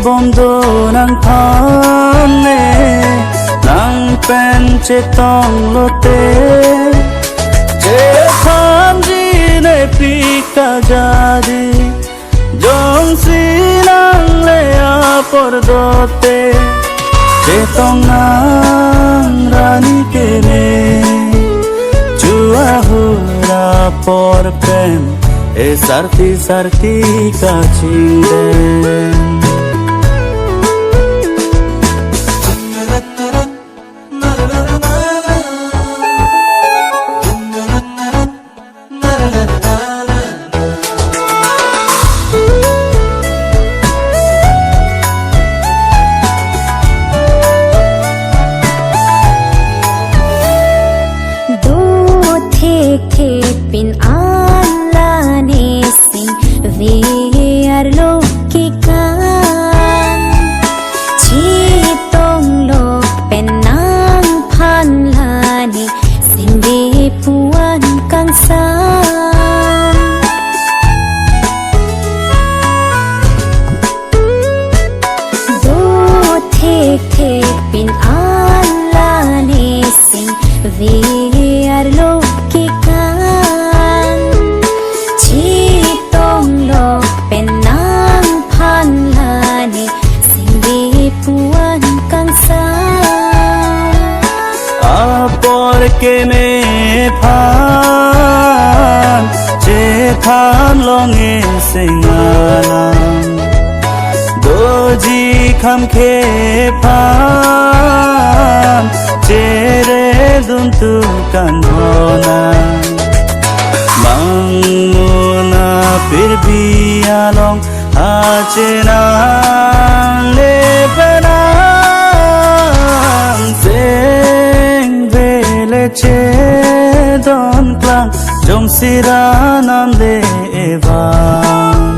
bondo nang thane nang pen che tong lote che tham ji ne pika jadi jong si nang le a por dote che tong nang rani ke ne chua hura por pen e sarti sarti ka chinde pin ala ne sing ver lo ki kan chi tong lo pen nang phan la ne sing ve puan kang sa do the pin ala ne sing ver lo ke me phan che than long e singalam do ji kham khe phan che re dun tu kan hona mang na pir bi along a che na le bana che don klang jom sira nam de evan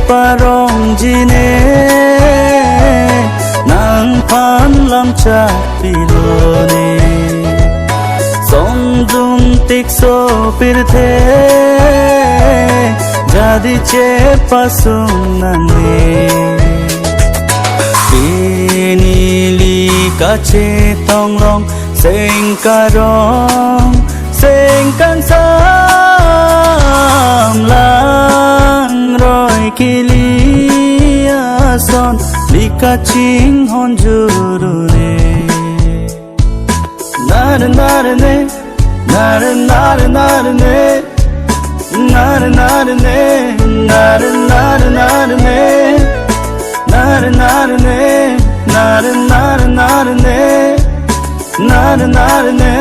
parong jine nang phan lam cha pilone song dum tik so pirthe jadi che pasung nane pinili ka che tong long seng karong seng kan sam lang roi kilia son lika ching hon juru ne nar nar ne nar nar nar ne nar nar ne nar nar nar ne nar nar ne nar nar nar ne nar nar ne